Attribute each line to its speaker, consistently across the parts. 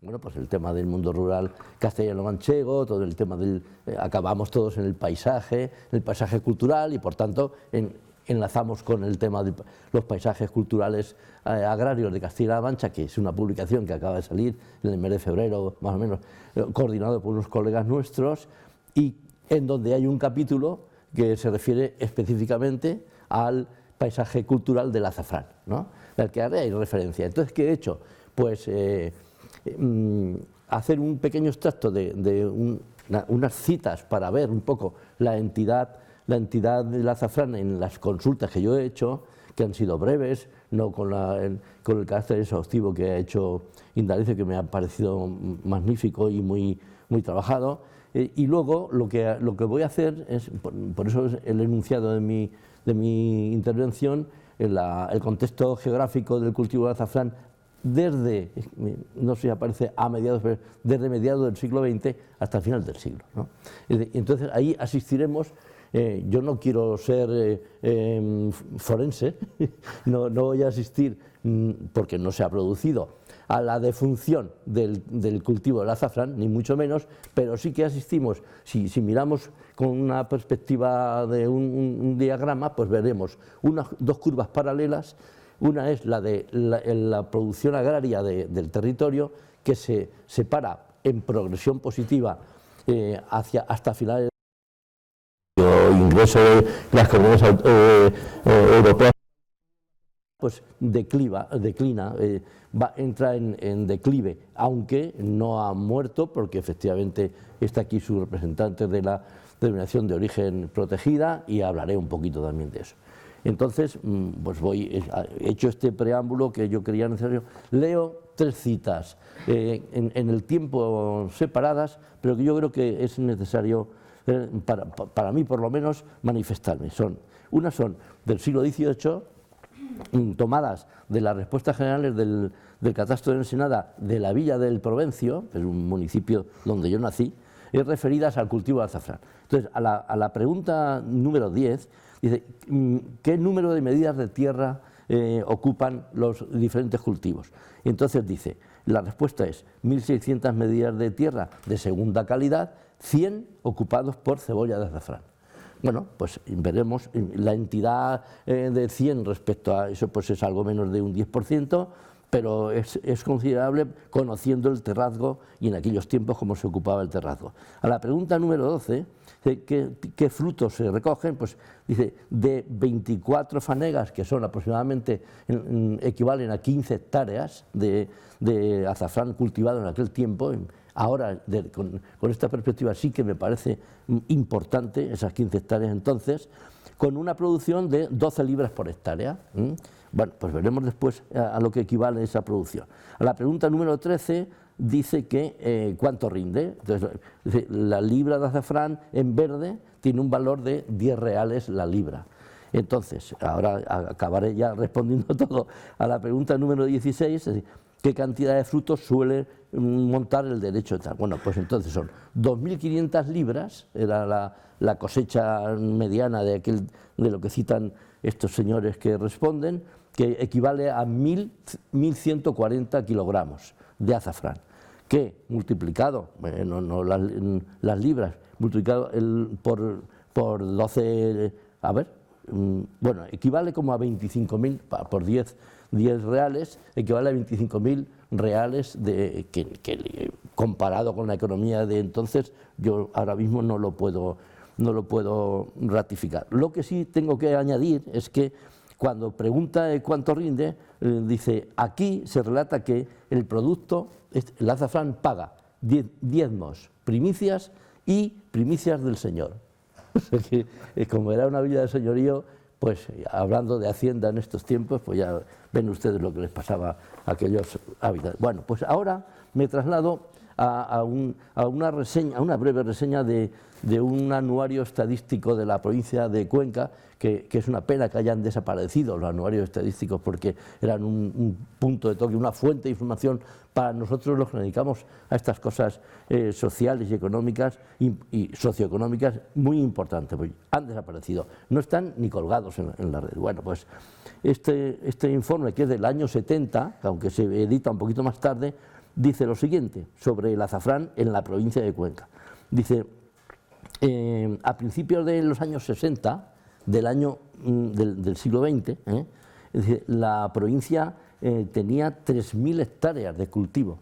Speaker 1: Bueno, pues el tema del mundo rural castellano-manchego, todo el tema del... acabamos todos en el paisaje cultural y por tanto enlazamos con el tema de los paisajes culturales agrarios de Castilla-La Mancha, que es una publicación que acaba de salir en el mes de febrero, más o menos, coordinado por unos colegas nuestros, y en donde hay un capítulo que se refiere específicamente al paisaje cultural del azafrán, ¿no?, al que haré referencia. Entonces, ¿qué he hecho? Pues hacer un pequeño extracto de unas citas para ver un poco la entidad del azafrán en las consultas que yo he hecho, que han sido breves, no con el carácter exhaustivo que ha hecho Indalecio, que me ha parecido magnífico y muy trabajado. Y luego lo que voy a hacer es, por eso es el enunciado de mi intervención, el contexto geográfico del cultivo del azafrán desde, no sé si aparece a mediados, pero desde mediados del siglo XX hasta el final del siglo, ¿no? Entonces ahí asistiremos. Yo no quiero ser forense, no voy a asistir porque no se ha producido a la defunción del cultivo del azafrán, ni mucho menos, pero sí que asistimos, si miramos con una perspectiva de un diagrama, pues veremos dos curvas paralelas. Una es la de la producción agraria del territorio, que se separa en progresión positiva hasta finales ingreso de las comunidades europeas, pues declina, entra en declive, aunque no ha muerto, porque efectivamente está aquí su representante de la denominación de origen protegida y hablaré un poquito también de eso. Entonces, pues he hecho este preámbulo que yo creía necesario. Leo 3 citas en el tiempo separadas, pero que yo creo que es necesario para mí por lo menos manifestarme. Unas son del siglo XVIII, tomadas de las respuestas generales del catastro de Ensenada de la villa del Provencio, que es un municipio donde yo nací, referidas al cultivo de azafrán. Entonces, a la pregunta número 10, dice, ¿qué número de medidas de tierra ocupan los diferentes cultivos? Y entonces dice, la respuesta es 1.600 medidas de tierra de segunda calidad, 100 ocupados por cebolla de azafrán. Bueno, pues veremos, la entidad de 100 respecto a eso pues es algo menos de un 10%, pero es considerable conociendo el terrazgo y en aquellos tiempos cómo se ocupaba el terrazgo. A la pregunta número 12, ¿qué frutos se recogen? Pues dice, de 24 fanegas, que son aproximadamente, equivalen a 15 hectáreas de azafrán cultivado en aquel tiempo. Ahora, con esta perspectiva, sí que me parece importante esas 15 hectáreas entonces, con una producción de 12 libras por hectárea. Bueno, pues veremos después a lo que equivale esa producción. A la pregunta número 13 dice que cuánto rinde. Entonces, la libra de azafrán en verde tiene un valor de 10 reales la libra. Entonces, ahora acabaré ya respondiendo todo a la pregunta número 16, es decir, ¿qué cantidad de frutos suele montar el derecho de tal? Bueno, pues entonces son 2.500 libras, era la cosecha mediana de lo que citan estos señores que responden, que equivale a 1.140 kilogramos de azafrán, que multiplicado, no las libras, multiplicado por 12, bueno, equivale como a 25.000 por 10 reales, equivale a 25.000 reales que comparado con la economía de entonces, yo ahora mismo no lo puedo ratificar. Lo que sí tengo que añadir es que cuando pregunta cuánto rinde, dice, aquí se relata que el producto, el azafrán paga diezmos, primicias y primicias del señor. O sea que, como era una villa de señorío, pues hablando de hacienda en estos tiempos, pues ya ven ustedes lo que les pasaba a aquellos habitantes. Bueno, pues ahora me traslado a una breve reseña de un anuario estadístico de la provincia de Cuenca, que es una pena que hayan desaparecido los anuarios estadísticos, porque eran un punto de toque, una fuente de información para nosotros los que nos dedicamos a estas cosas sociales y económicas y socioeconómicas muy importantes, pues han desaparecido, no están ni colgados en la red. Bueno, pues este informe, que es del año 70, aunque se edita un poquito más tarde, dice lo siguiente sobre el azafrán en la provincia de Cuenca. Dice, a principios de los años 60 del siglo XX, la provincia tenía 3.000 hectáreas de cultivo,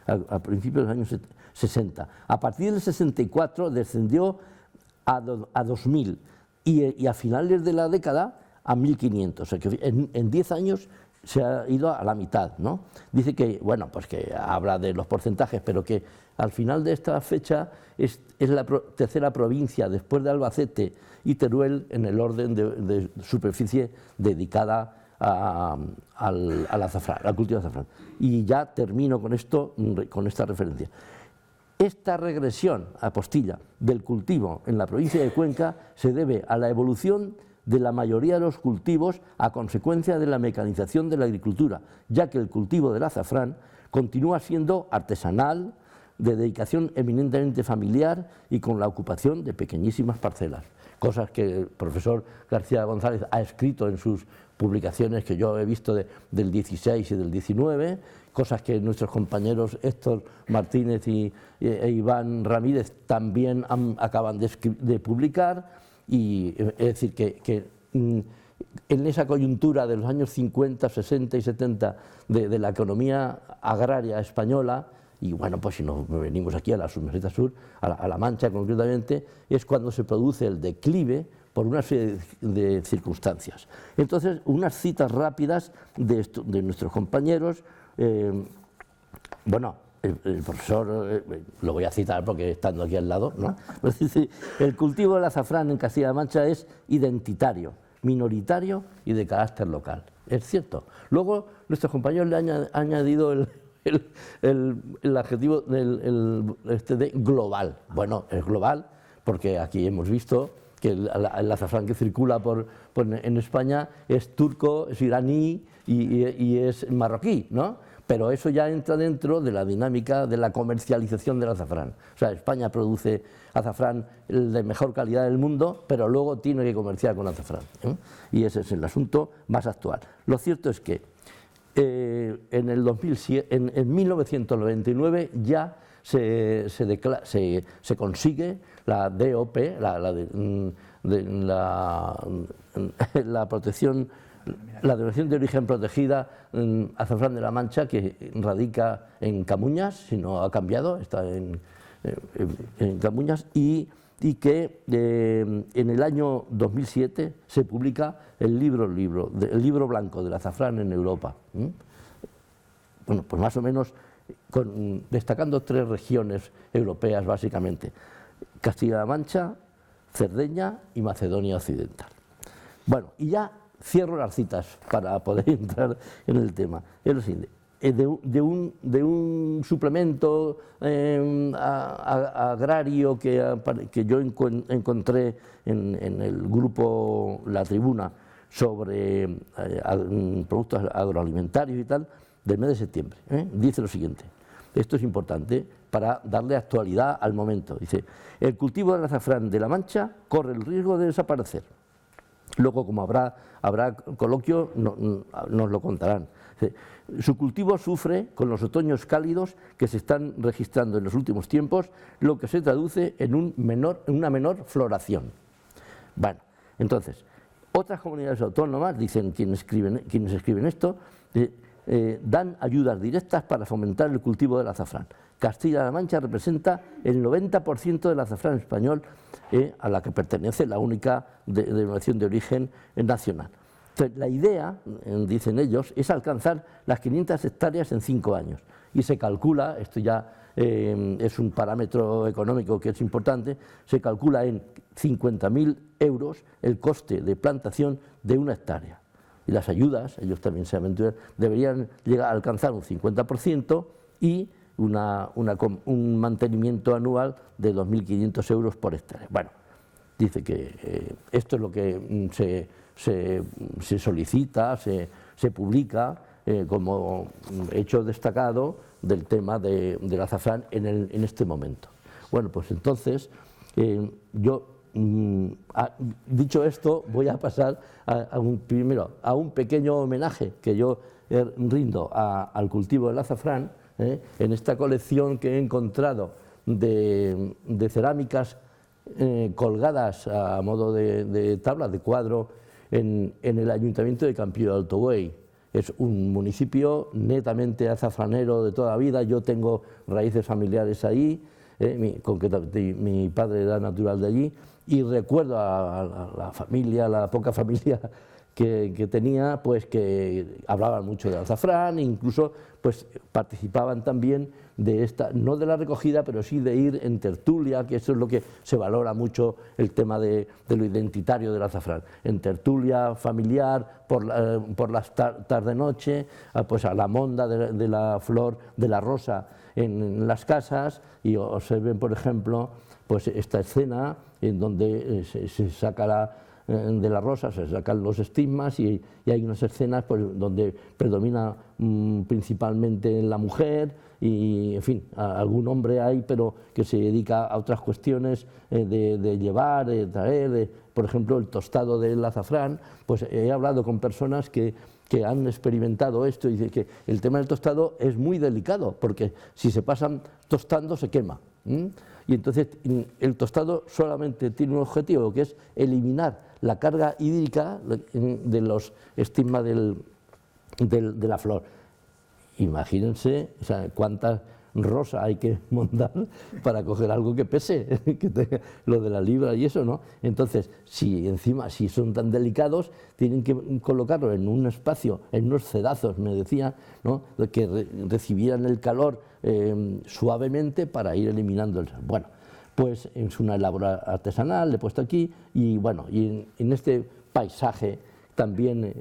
Speaker 1: a principios de los años 60. A partir del 64 descendió a 2.000 y a finales de la década a 1.500. O sea que en 10 años se ha ido a la mitad, ¿no? Dice que, bueno, pues que habla de los porcentajes, pero que al final de esta fecha es la tercera provincia después de Albacete y Teruel en el orden de superficie dedicada al azafrán, al cultivo de azafrán. Y ya termino con esto, con esta referencia. Esta regresión a postilla del cultivo en la provincia de Cuenca se debe a la evolución de la mayoría de los cultivos a consecuencia de la mecanización de la agricultura, ya que el cultivo del azafrán continúa siendo artesanal, de dedicación eminentemente familiar y con la ocupación de pequeñísimas parcelas, cosas que el profesor García González ha escrito en sus publicaciones que yo he visto del 16 y del 19, cosas que nuestros compañeros Héctor Martínez e Iván Ramírez también acaban de publicar, y es decir que en esa coyuntura de los años 50, 60 y 70 de la economía agraria española, y bueno, pues si nos venimos aquí a la Submeseta Sur, a la Mancha concretamente, es cuando se produce el declive por una serie de circunstancias. Entonces, unas citas rápidas de nuestros compañeros, bueno, el profesor, lo voy a citar porque estando aquí al lado, ¿no? El cultivo del azafrán en Castilla-La Mancha es identitario, minoritario y de carácter local. Es cierto. Luego, nuestros compañeros le han añadido el adjetivo de global. Bueno, es global porque aquí hemos visto que el azafrán que circula en España es turco, es iraní y es marroquí, ¿no? Pero eso ya entra dentro de la dinámica de la comercialización del azafrán. O sea, España produce azafrán de mejor calidad del mundo, pero luego tiene que comerciar con azafrán, ¿eh? Y ese es el asunto más actual. Lo cierto es que en 1999 ya se consigue la DOP, la protección, la denominación de origen protegida azafrán de la Mancha, que radica en Camuñas, si no ha cambiado, está en Camuñas, y que en el año 2007 se publica el libro blanco del azafrán en Europa. Bueno, pues más o menos destacando 3 regiones europeas básicamente: Castilla-La Mancha, Cerdeña y Macedonia Occidental. Bueno, y ya cierro las citas para poder entrar en el tema. Es lo siguiente. De un suplemento agrario que yo encontré en el grupo La Tribuna sobre productos agroalimentarios y tal, del mes de septiembre. Dice lo siguiente, esto es importante para darle actualidad al momento. Dice, el cultivo del azafrán de La Mancha corre el riesgo de desaparecer. Luego, como habrá coloquio, nos lo contarán. Su cultivo sufre con los otoños cálidos que se están registrando en los últimos tiempos, lo que se traduce en una menor floración. Bueno, entonces, otras comunidades autónomas, dicen quienes escriben esto, dan ayudas directas para fomentar el cultivo del azafrán. Castilla-La Mancha representa el 90% del azafrán español, a la que pertenece la única denominación de origen nacional. Entonces, la idea, dicen ellos, es alcanzar las 500 hectáreas en 5 años. Y se calcula, esto ya es un parámetro económico que es importante, se calcula en 50.000 euros el coste de plantación de 1 hectárea. Y las ayudas, ellos también se aventuran, deberían llegar a alcanzar un 50% y un mantenimiento anual de 2.500 euros por hectárea. Bueno, dice que esto es lo que se solicita, se publica como hecho destacado del tema del azafrán en este momento. Bueno, pues entonces yo, dicho esto, voy a pasar primero a un pequeño homenaje que yo rindo al cultivo del azafrán, En esta colección que he encontrado de cerámicas colgadas a modo de tabla, de cuadro, en el Ayuntamiento de Campillo de Alto Buey. Es un municipio netamente azafranero de toda la vida. Yo tengo raíces familiares ahí, concretamente mi padre era natural de allí, y recuerdo a la familia, la poca familia que tenía, pues que hablaban mucho del azafrán, e incluso pues participaban también de esta, no de la recogida, pero sí de ir en tertulia, que eso es lo que se valora mucho, el tema de lo identitario del azafrán, en tertulia familiar, por las tarde-noche, pues a la monda de la flor, de la rosa en las casas, y observen, por ejemplo, pues esta escena en donde se saca de la rosa, se sacan los estigmas, y hay unas escenas pues, donde predomina principalmente la mujer, y en fin, algún hombre hay, pero que se dedica a otras cuestiones de llevar, de traer, por ejemplo el tostado del azafrán. Pues he hablado con personas que han experimentado esto, y dicen que el tema del tostado es muy delicado, porque si se pasan tostando se quema. Y entonces el tostado solamente tiene un objetivo, que es eliminar la carga hídrica de los estigmas de la flor. Imagínense, o sea, cuántas rosas hay que montar para coger algo que pese, que tenga lo de la libra y eso, ¿no? Entonces, si encima, si son tan delicados, tienen que colocarlo en un espacio, en unos cedazos, me decía, ¿no?, que recibieran el calor suavemente para ir eliminando el... Bueno, pues es una labor artesanal, le he puesto aquí, y bueno, y en este paisaje también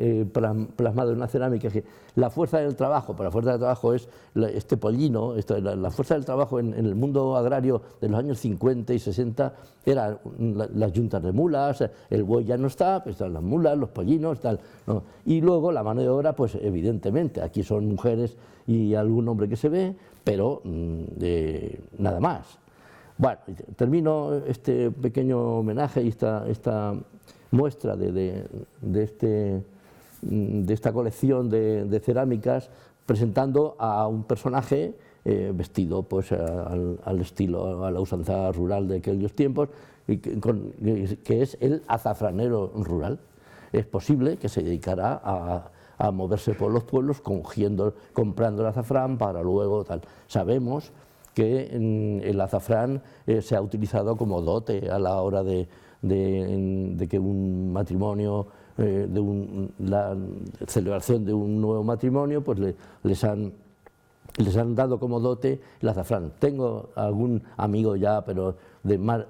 Speaker 1: plasmado en una cerámica, que la fuerza del trabajo, para la fuerza del trabajo es este pollino, la fuerza del trabajo en el mundo agrario de los años 50 y 60 eran las yuntas de mulas, el buey ya no está, pues están las mulas, los pollinos, tal, ¿no? Y luego la mano de obra, pues evidentemente, aquí son mujeres y algún hombre que se ve, pero nada más. Bueno, termino este pequeño homenaje y esta muestra de esta colección de cerámicas, presentando a un personaje vestido pues al estilo, a la usanza rural de aquellos tiempos, que es el azafranero rural. Es posible que se dedicara a moverse por los pueblos comprando el azafrán para luego tal. Sabemos que el azafrán se ha utilizado como dote a la hora de que un matrimonio, la celebración de un nuevo matrimonio, pues les han dado como dote el azafrán. Tengo algún amigo ya, pero de más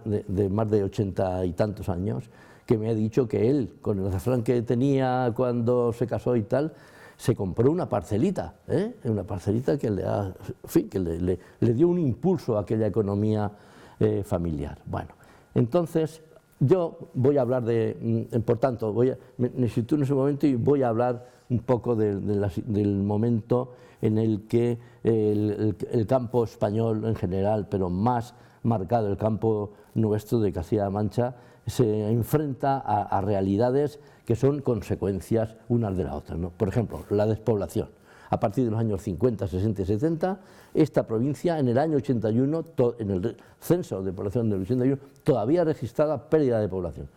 Speaker 1: de 80 y tantos años, que me ha dicho que él, con el azafrán que tenía cuando se casó y tal, se compró una parcelita que le dio un impulso a aquella economía familiar. Bueno, entonces yo voy a hablar por tanto, me sitúo en ese momento y voy a hablar un poco del momento en el que el campo español en general, pero más marcado el campo nuestro de Castilla-La Mancha, se enfrenta a realidades que son consecuencias unas de la otra, ¿no? Por ejemplo, la despoblación. A partir de los años 50, 60 y 70, esta provincia en el año 81, en el censo de población del 81, todavía registraba pérdida de población.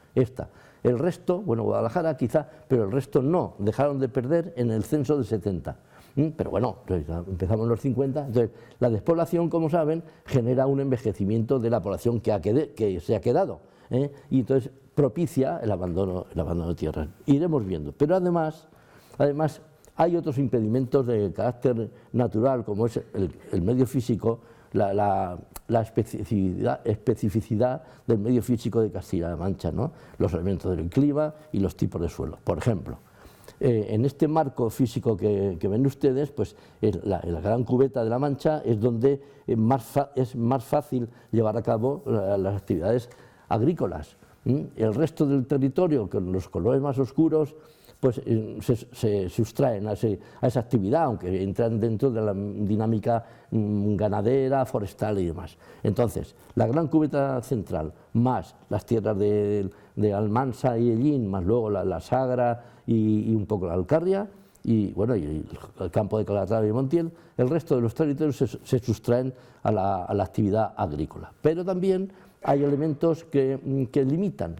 Speaker 1: El resto, bueno, Guadalajara quizá, pero el resto no, dejaron de perder en el censo del 70. Pero bueno, empezamos en los 50, entonces la despoblación, como saben, genera un envejecimiento de la población que se ha quedado, y entonces propicia el abandono de tierras. Iremos viendo, pero además hay otros impedimentos de carácter natural, como es el medio físico, la especificidad del medio físico de Castilla-La Mancha, ¿no? Los elementos del clima y los tipos de suelo. Por ejemplo, en este marco físico que ven ustedes, pues la gran cubeta de la Mancha es donde es más fácil llevar a cabo las actividades agrícolas. El resto del territorio, con los colores más oscuros, pues se sustraen a esa actividad, aunque entran dentro de la dinámica ganadera, forestal y demás. Entonces, la gran cubeta central, más las tierras de Almansa y Ellín, más luego la Sagra y un poco la Alcarria, y bueno, y el campo de Calatrava y Montiel, el resto de los territorios se sustraen a la actividad agrícola. Pero también hay elementos que limitan,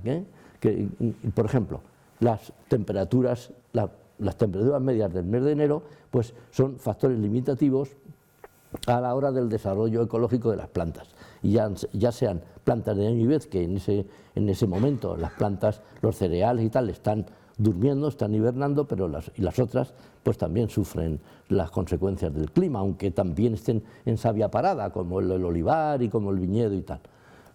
Speaker 1: por ejemplo, las temperaturas medias del mes de enero, pues son factores limitativos a la hora del desarrollo ecológico de las plantas, y ya sean plantas de año y vez, que en ese momento las plantas, los cereales y tal, están durmiendo, están hibernando, pero las otras pues también sufren las consecuencias del clima, aunque también estén en savia parada, como el olivar y como el viñedo y tal.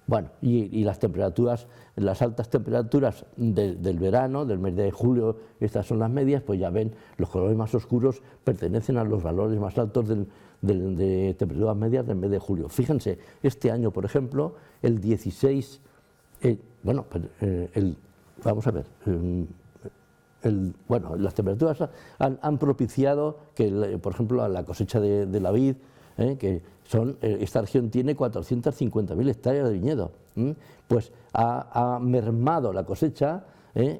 Speaker 1: Bueno, y las temperaturas, las altas temperaturas del verano, del mes de julio, estas son las medias, pues ya ven, los colores más oscuros pertenecen a los valores más altos de temperaturas medias del mes de julio. Fíjense, este año, por ejemplo, el 16, vamos a ver, las temperaturas han propiciado que, por ejemplo, la cosecha de la vid, esta región tiene 450.000 hectáreas de viñedo, pues ha mermado la cosecha,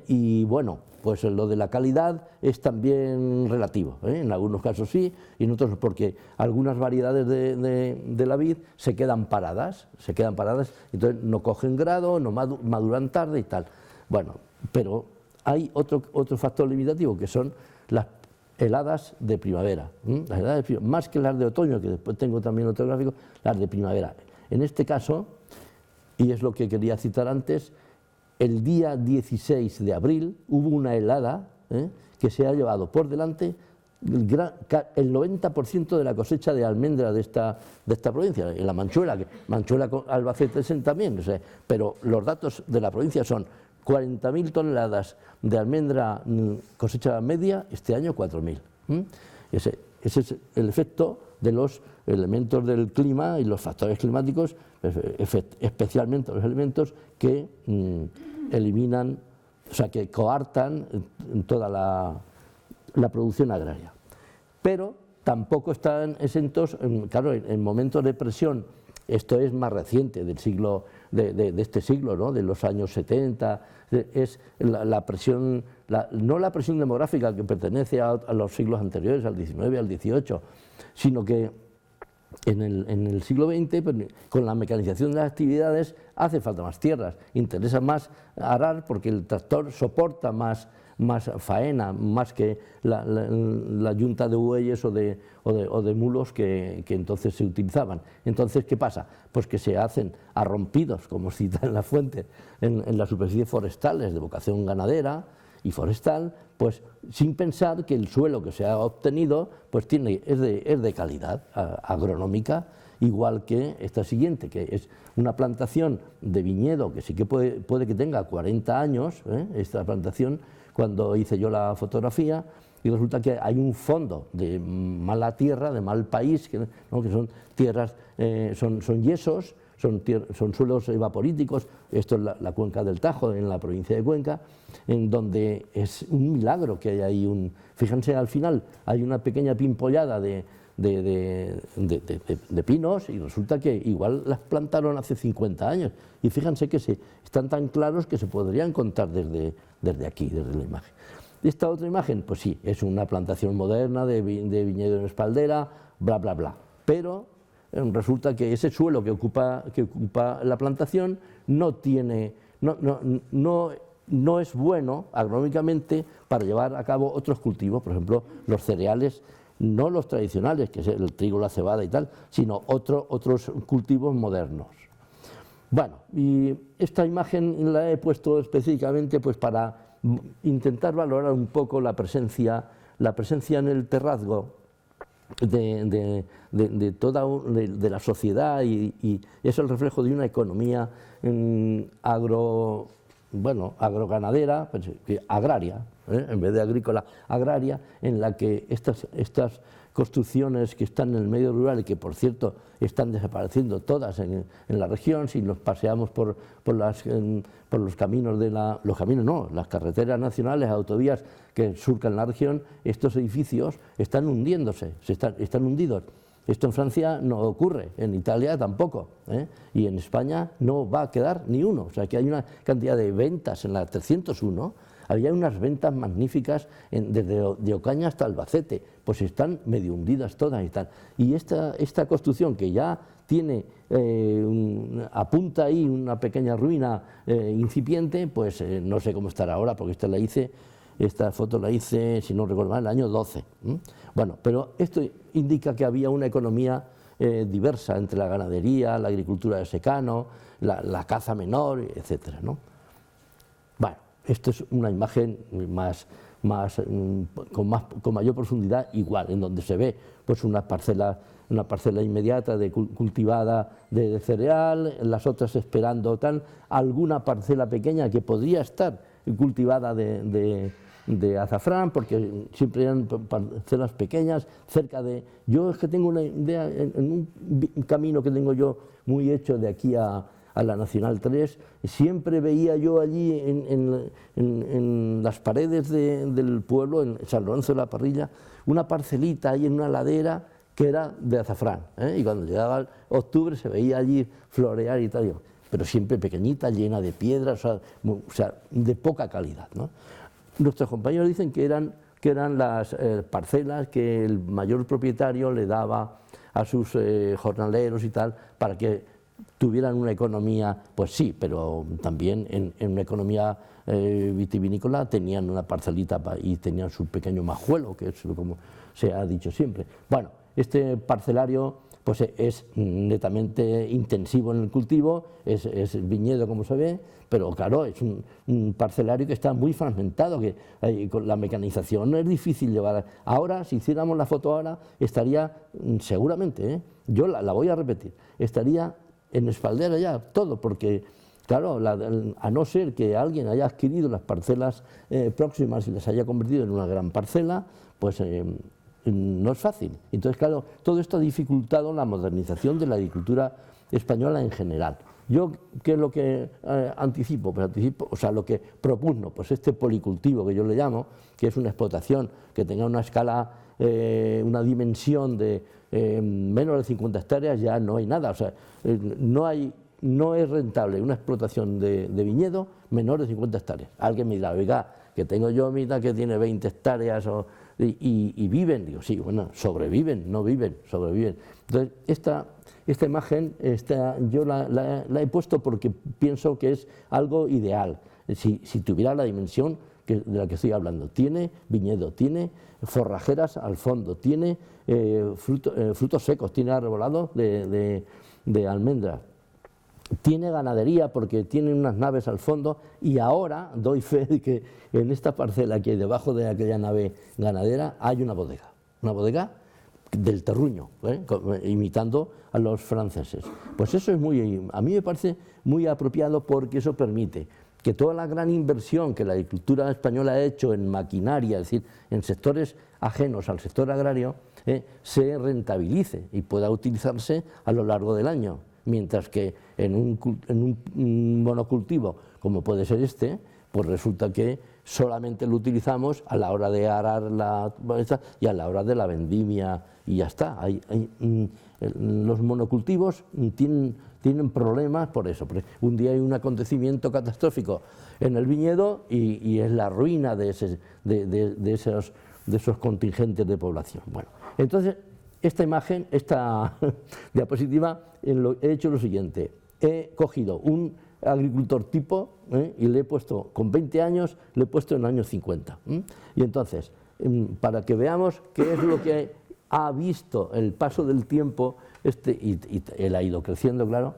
Speaker 1: y bueno, pues lo de la calidad es también relativo, en algunos casos sí, y en otros porque algunas variedades de la vid se quedan paradas, entonces no cogen grado, no maduran tarde y tal. Bueno, pero hay otro factor limitativo, que son las heladas de primavera, las heladas de primavera, más que las de otoño, que después tengo también otro gráfico, las de primavera. En este caso, y es lo que quería citar antes, el día 16 de abril hubo una helada que se ha llevado por delante el 90% de la cosecha de almendra de esta provincia, en la Manchuela, Albacete también, pero los datos de la provincia son 40.000 toneladas de almendra cosecha media, este año 4.000. Ese es el efecto de los elementos del clima y los factores climáticos, especialmente los elementos que eliminan, que coartan toda la producción agraria. Pero tampoco están exentos, claro, en momentos de presión. Esto es más reciente, del siglo, de este siglo, ¿no?, de los años 70, es la presión, no la presión demográfica que pertenece a los siglos anteriores, al XIX, al XVIII, sino que en el siglo XX, pues, con la mecanización de las actividades, hace falta más tierras, interesa más arar porque el tractor soporta más faena, más que la yunta de bueyes o de mulos que entonces se utilizaban. Entonces, ¿qué pasa? Pues que se hacen arrompidos, como cita en la fuente, en las superficies forestales de vocación ganadera y forestal, pues sin pensar que el suelo que se ha obtenido pues es de calidad agronómica, igual que esta siguiente, que es una plantación de viñedo que sí que puede que tenga 40 años, esta plantación, cuando hice yo la fotografía, y resulta que hay un fondo de mala tierra, de mal país, que son tierras, son yesos, son suelos evaporíticos. Esto es la cuenca del Tajo, en la provincia de Cuenca, en donde es un milagro que hay ahí fíjense, al final hay una pequeña pimpollada de pinos, y resulta que igual las plantaron hace 50 años, y fíjense que están tan claros que se podrían contar desde aquí, desde la imagen. Esta otra imagen, pues sí, es una plantación moderna de viñedo en espaldera, bla, bla, bla, pero resulta que ese suelo que ocupa la plantación no es bueno agronómicamente para llevar a cabo otros cultivos, por ejemplo, los cereales, no los tradicionales, que es el trigo, la cebada y tal, sino otros cultivos modernos. Bueno, y esta imagen la he puesto específicamente pues para intentar valorar un poco la presencia en el terrazgo de la sociedad, y es el reflejo de una economía agroganadera, agraria, en vez de agrícola, agraria, en la que estas construcciones que están en el medio rural y que, por cierto, están desapareciendo todas en la región. Si nos paseamos por los caminos las carreteras nacionales, autovías que surcan la región, estos edificios están hundiéndose, están hundidos. Esto en Francia no ocurre, en Italia tampoco, y en España no va a quedar ni uno. O sea que hay una cantidad de ventas en la 301, Había unas ventas magníficas desde de Ocaña hasta Albacete, pues están medio hundidas todas y tal. Y esta construcción que ya tiene, apunta ahí una pequeña ruina incipiente, pues no sé cómo estará ahora, porque esta foto la hice, si no recuerdo mal, en el año 12. Bueno, pero esto indica que había una economía diversa entre la ganadería, la agricultura de secano, la caza menor, etcétera, ¿no? Bueno, esto es una imagen con mayor profundidad, igual, en donde se ve pues una parcela inmediata cultivada de cereal, las otras esperando alguna parcela pequeña que podría estar cultivada de azafrán, porque siempre eran parcelas pequeñas, cerca de... Yo es que tengo una idea, en un camino que tengo yo muy hecho de aquí a la Nacional 3, siempre veía yo allí en las paredes del pueblo, en San Lorenzo de la Parrilla, una parcelita ahí en una ladera que era de azafrán, y cuando llegaba octubre se veía allí florear y tal, pero siempre pequeñita, llena de piedras, o sea de poca calidad, ¿no? Nuestros compañeros dicen que eran las parcelas que el mayor propietario le daba a sus jornaleros y tal, para que tuvieran una economía, pues sí, pero también en una economía vitivinícola tenían una parcelita y tenían su pequeño majuelo, que es como se ha dicho siempre. Bueno, este parcelario pues es netamente intensivo en el cultivo, es viñedo como se ve, pero claro, es un parcelario que está muy fragmentado, que con la mecanización no es difícil llevar. Ahora, si hiciéramos la foto ahora, estaría seguramente, yo la voy a repetir, estaría en espaldera ya todo, porque claro, a no ser que alguien haya adquirido las parcelas próximas y las haya convertido en una gran parcela, pues no es fácil. Entonces, claro, todo esto ha dificultado la modernización de la agricultura española en general. Yo, ¿qué es lo que anticipo? Pues o sea, lo que propugno, pues este policultivo que yo le llamo, que es una explotación que tenga una escala, una dimensión de menos de 50 hectáreas, ya no hay nada. O sea, no es rentable una explotación de viñedo menor de 50 hectáreas. Alguien me dirá, oiga, que tengo yo mitad que tiene 20 hectáreas y viven. Digo, sí, bueno, sobreviven, no viven, sobreviven. Entonces, esta imagen yo la he puesto porque pienso que es algo ideal. Si tuviera la dimensión de la que estoy hablando, tiene viñedo, tiene forrajeras al fondo, tiene frutos secos, tiene arbolado de almendras, tiene ganadería porque tiene unas naves al fondo, y ahora doy fe de que en esta parcela que hay debajo de aquella nave ganadera hay una bodega del terruño, imitando a los franceses. Pues eso a mí me parece muy apropiado, porque eso permite que toda la gran inversión que la agricultura española ha hecho en maquinaria, es decir, en sectores ajenos al sector agrario, se rentabilice y pueda utilizarse a lo largo del año, mientras que en un monocultivo como puede ser este, pues resulta que solamente lo utilizamos a la hora de arar y a la hora de la vendimia y ya está. Los monocultivos tienen problemas por eso. Un día hay un acontecimiento catastrófico en el viñedo y es la ruina de esos contingentes de población. Bueno, entonces esta imagen, esta diapositiva, he hecho lo siguiente: he cogido un agricultor tipo y le he puesto, con 20 años, le he puesto en el año 50. Y entonces, para que veamos qué es lo que ha visto el paso del tiempo, y él ha ido creciendo, claro,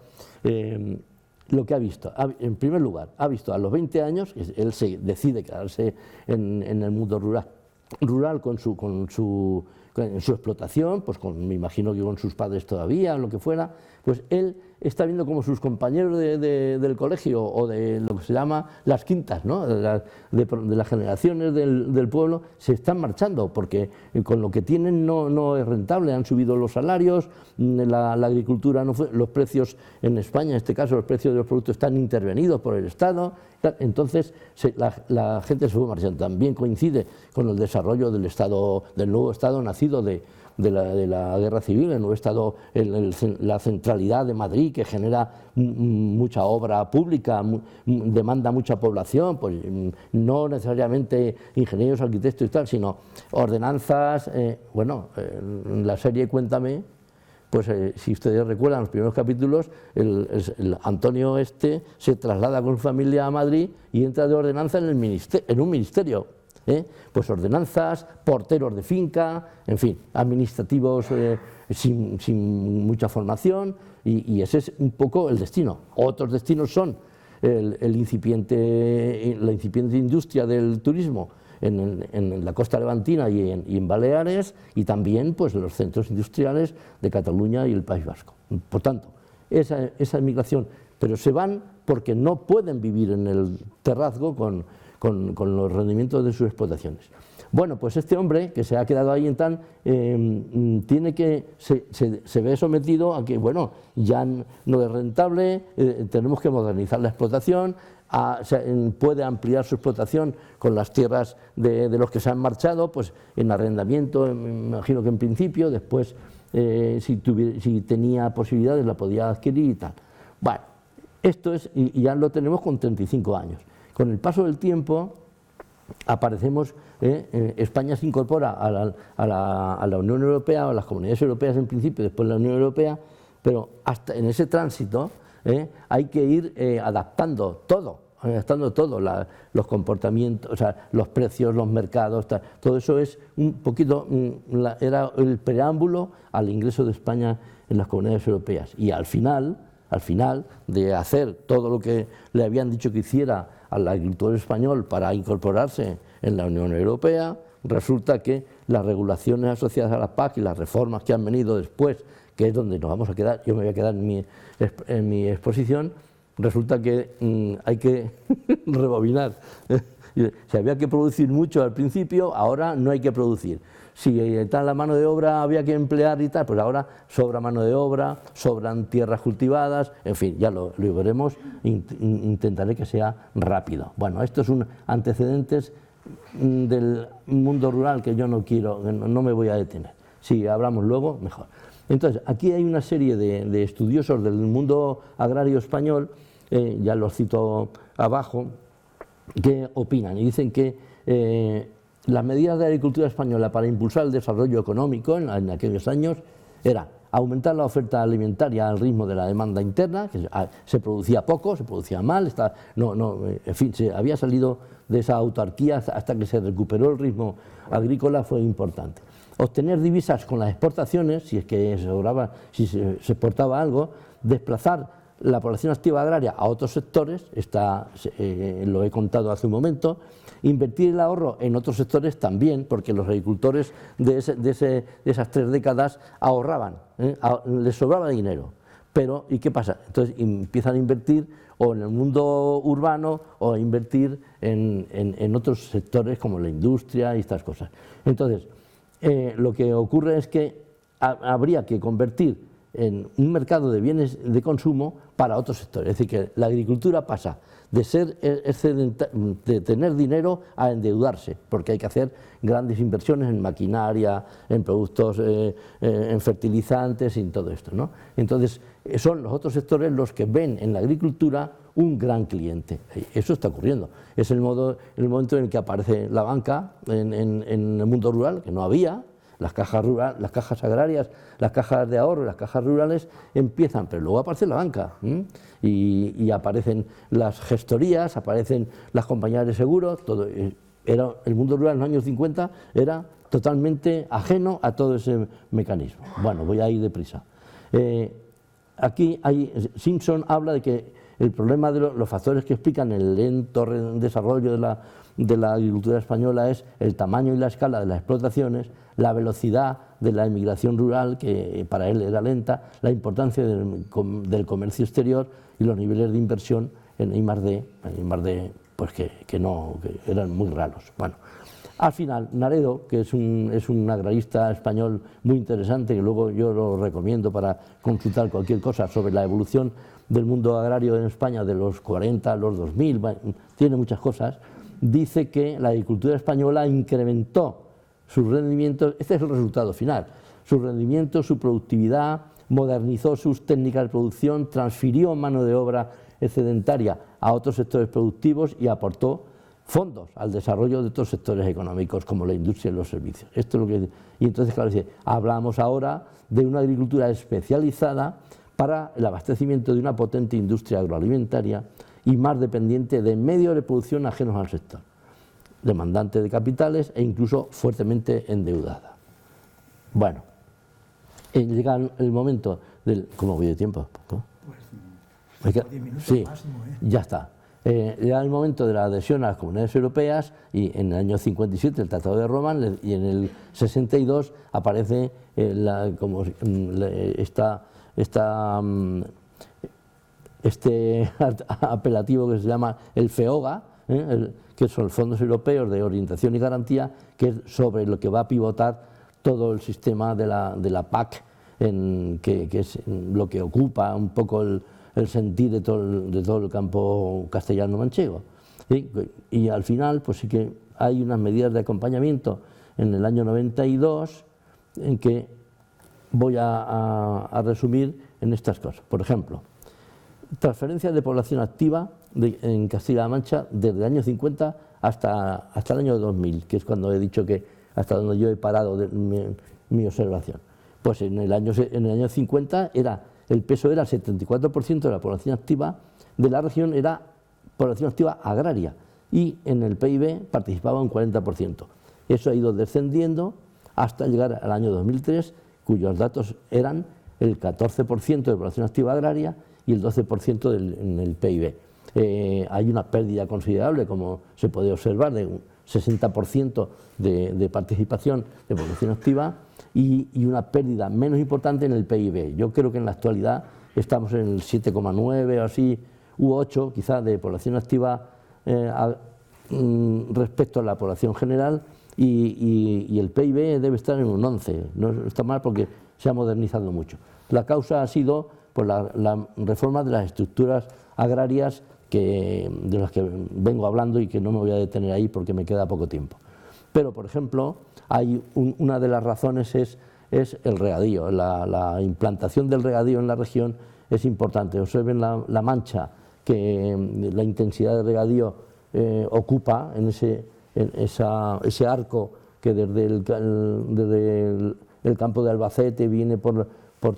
Speaker 1: lo que ha visto, en primer lugar, ha visto a los 20 años, él se decide quedarse en el mundo rural con su explotación, pues me imagino que con sus padres todavía, o lo que fuera, pues él está viendo como sus compañeros del colegio o de lo que se llama las quintas, ¿no? de las generaciones del pueblo, se están marchando, porque con lo que tienen no es rentable, han subido los salarios, la agricultura los precios en España, en este caso los precios de los productos están intervenidos por el Estado, entonces la gente se fue marchando. También coincide con el desarrollo del nuevo Estado nacido de de la guerra civil, el nuevo Estado, la centralidad de Madrid, que genera mucha obra pública, demanda mucha población, pues no necesariamente ingenieros, arquitectos y tal, sino ordenanzas. Bueno, en la serie Cuéntame, pues si ustedes recuerdan los primeros capítulos, el Antonio se traslada con su familia a Madrid y entra de ordenanza en un ministerio. Pues ordenanzas, porteros de finca, en fin, administrativos sin mucha formación, y ese es un poco el destino. Otros destinos son la incipiente industria del turismo en la costa levantina y en Baleares, y también pues los centros industriales de Cataluña y el País Vasco. Por tanto, esa migración, pero se van porque no pueden vivir en el terrazgo con los rendimientos de sus explotaciones. Bueno, pues este hombre que se ha quedado ahí se ve sometido a que, bueno, ya no es rentable, tenemos que modernizar la explotación, puede ampliar su explotación con las tierras de los que se han marchado, pues en arrendamiento, me imagino que en principio, después si tenía posibilidades la podía adquirir y tal. Bueno, esto es, y ya lo tenemos con 35 años. Con el paso del tiempo aparecemos, España se incorpora a la Unión Europea, a las comunidades europeas en principio, después la Unión Europea, pero hasta en ese tránsito hay que ir adaptando todo, los comportamientos, o sea, los precios, los mercados, todo eso es un poquito, era el preámbulo al ingreso de España en las comunidades europeas. Y al final de hacer todo lo que le habían dicho que hiciera al agricultor español para incorporarse en la Unión Europea, resulta que las regulaciones asociadas a la PAC y las reformas que han venido después, que es donde nos vamos a quedar, yo me voy a quedar en mi exposición, resulta que hay que rebobinar. Si había que producir mucho al principio, ahora no hay que producir. Si tal la mano de obra había que emplear y tal, pues ahora sobra mano de obra, sobran tierras cultivadas, en fin, ya lo veremos, intentaré que sea rápido. Bueno, esto es un antecedentes del mundo rural que yo no me voy a detener. Si hablamos luego, mejor. Entonces, aquí hay una serie de estudiosos del mundo agrario español, ya los cito abajo, que opinan y dicen que las medidas de la agricultura española para impulsar el desarrollo económico en aquellos años era aumentar la oferta alimentaria al ritmo de la demanda interna, que se producía poco, se producía mal, en fin, se había salido de esa autarquía hasta que se recuperó el ritmo agrícola, fue importante. Obtener divisas con las exportaciones, si es que se exportaba algo, desplazar la población activa agraria a otros sectores, lo he contado hace un momento, invertir el ahorro en otros sectores también, porque los agricultores de esas 3 décadas ahorraban, les sobraba dinero. Pero, ¿y qué pasa? Entonces empiezan a invertir o en el mundo urbano o a invertir en otros sectores como la industria y estas cosas. Entonces, lo que ocurre es que habría que convertir en un mercado de bienes de consumo para otros sectores. Es decir, que la agricultura pasa de tener dinero a endeudarse, porque hay que hacer grandes inversiones en maquinaria, en productos, en fertilizantes y en todo esto, ¿no? Entonces, son los otros sectores los que ven en la agricultura un gran cliente. Eso está ocurriendo. Es el momento en el que aparece la banca en el mundo rural, que no había. Las cajas agrarias, las cajas de ahorro, las cajas rurales empiezan, pero luego aparece la banca y aparecen las gestorías, aparecen las compañías de seguros, todo. El mundo rural en los años 50 era totalmente ajeno a todo ese mecanismo. Bueno, voy a ir deprisa. Aquí Simpson habla de que el problema de los factores que explican el lento desarrollo de la agricultura española es el tamaño y la escala de las explotaciones, la velocidad de la emigración rural, que para él era lenta, la importancia del comercio exterior y los niveles de inversión en I+D, pues que eran muy raros. Bueno, al final, Naredo, que es un agrarista español muy interesante, que luego yo lo recomiendo para consultar cualquier cosa sobre la evolución del mundo agrario en España de los 40 a los 2000, tiene muchas cosas, dice que la agricultura española incrementó sus rendimientos, este es el resultado final, su rendimiento, su productividad, modernizó sus técnicas de producción, transfirió mano de obra excedentaria a otros sectores productivos y aportó fondos al desarrollo de otros sectores económicos como la industria y los servicios. Esto es lo que, y entonces, claro, hablamos ahora de una agricultura especializada para el abastecimiento de una potente industria agroalimentaria y más dependiente de medios de producción ajenos al sector, demandante de capitales e incluso fuertemente endeudada. Bueno, llega el momento del... ¿Cómo voy de tiempo? ¿No?
Speaker 2: Pues 10 minutos
Speaker 1: sí,
Speaker 2: máximo,
Speaker 1: ya está. Llega el momento de la adhesión a las comunidades europeas y en el año 57 el Tratado de Roma y en el 62 aparece este apelativo que se llama el FEOGA, que son los Fondos Europeos de Orientación y Garantía, que es sobre lo que va a pivotar todo el sistema de la PAC, que es lo que ocupa un poco el sentir de todo el campo castellano-manchego. Y al final, pues sí que hay unas medidas de acompañamiento en el año 92 en que voy a resumir en estas cosas. Por ejemplo, transferencias de población activa en Castilla-La Mancha desde el año 50 hasta el año 2000, que es cuando he dicho que hasta donde yo he parado mi observación. Pues en el año 50 el peso era el 74% de la población activa de la región, era población activa agraria, y en el PIB participaba un 40%. Eso ha ido descendiendo hasta llegar al año 2003, cuyos datos eran el 14% de población activa agraria y el 12% en el PIB. Hay una pérdida considerable, como se puede observar, de un 60% de participación de población activa y una pérdida menos importante en el PIB. Yo creo que en la actualidad estamos en el 7,9 o así, u 8 quizás de población activa respecto a la población general, y el PIB debe estar en un 11, no está mal porque se ha modernizado mucho. La causa ha sido por la reforma de las estructuras agrarias de las que vengo hablando y que no me voy a detener ahí porque me queda poco tiempo. Pero, por ejemplo, una de las razones es el regadío. La implantación del regadío en la región es importante. Observen la mancha que la intensidad de regadío ocupa en ese arco que desde el campo de Albacete viene por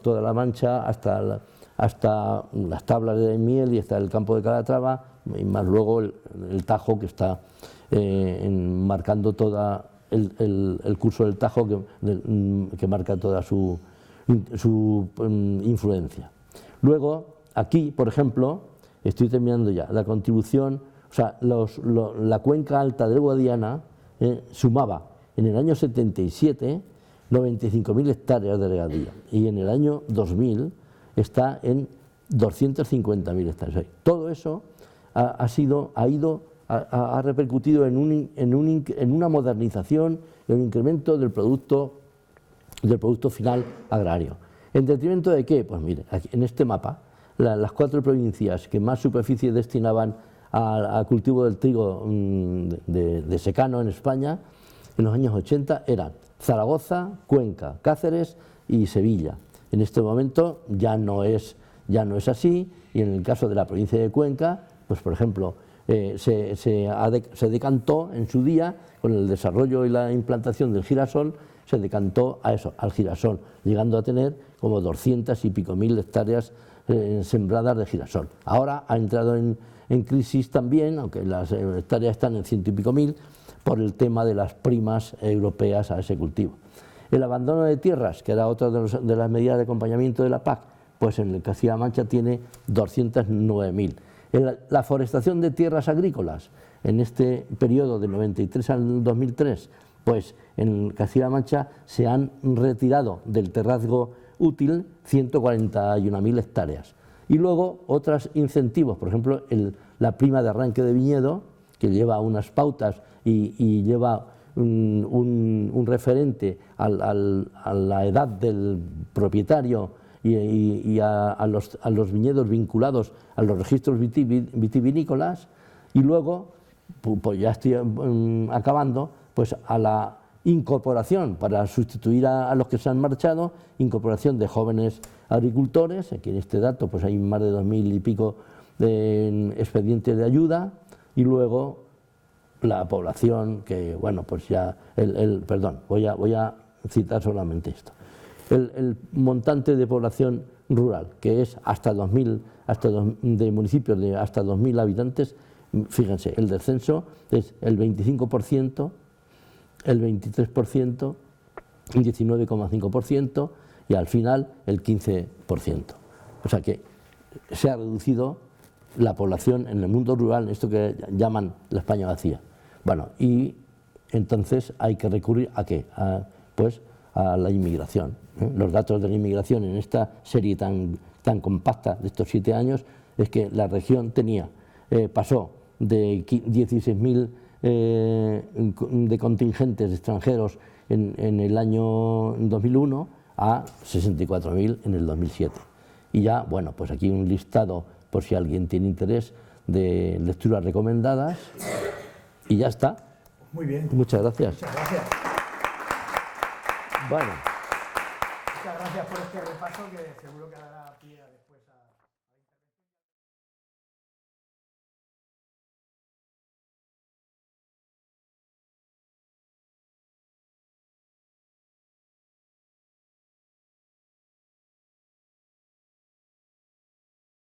Speaker 1: toda la Mancha hasta las tablas de Miel y hasta el campo de Calatrava, y más luego el Tajo, que está marcando todo el curso del Tajo, que marca toda su influencia. Luego, aquí, por ejemplo, estoy terminando ya, la contribución, o sea, la cuenca alta del Guadiana sumaba en el año 77 95.000 hectáreas de regadío, y en el año 2000 está en 250.000 hectáreas. Todo eso ha repercutido en una modernización, en un incremento del producto final agrario. ¿En detrimento de qué? Pues mire, aquí, en este mapa, las 4 provincias que más superficie destinaban al cultivo del trigo de secano en España en los años 80 eran Zaragoza, Cuenca, Cáceres y Sevilla. En este momento ya no es así, y en el caso de la provincia de Cuenca, pues por ejemplo, se decantó en su día, con el desarrollo y la implantación del girasol, se decantó a eso, al girasol, llegando a tener como 200 y pico mil hectáreas sembradas de girasol. Ahora ha entrado en crisis también, aunque las hectáreas están en 100 y pico mil, por el tema de las primas europeas a ese cultivo. El abandono de tierras, que era otra de las medidas de acompañamiento de la PAC, pues en el Castilla-La Mancha tiene 209.000. La forestación de tierras agrícolas, en este periodo del 93 al 2003, pues en Castilla-La Mancha se han retirado del terrazgo útil 141.000 hectáreas. Y luego otros incentivos, por ejemplo, la prima de arranque de viñedo, que lleva unas pautas y lleva un referente a la edad del propietario y a los viñedos vinculados a los registros vitivinícolas, y luego, pues ya estoy acabando, pues a incorporación para sustituir a los que se han marchado, incorporación de jóvenes agricultores, aquí en este dato pues hay más de 2000 y pico de expedientes de ayuda, y luego la población que, bueno, pues ya, perdón, voy a citar solamente esto. El montante de población rural, que es hasta 2000, de municipios de hasta 2000 habitantes, fíjense, el descenso es el 25%, el 23%, el 19,5% y al final el 15%. O sea que se ha reducido la población en el mundo rural, esto que llaman la España vacía. Bueno, y entonces hay que recurrir ¿a qué? Pues a la inmigración. Los datos de la inmigración en esta serie tan compacta de estos 7 años es que la región pasó de 16.000 de contingentes extranjeros en el año 2001 a 64.000 en el 2007. Y ya, bueno, pues aquí un listado, por si alguien tiene interés, de lecturas recomendadas, y ya está.
Speaker 2: Muy bien.
Speaker 1: Muchas gracias.
Speaker 2: Muchas gracias.
Speaker 1: Bueno.
Speaker 2: Muchas gracias por este repaso que seguro que dará pie a...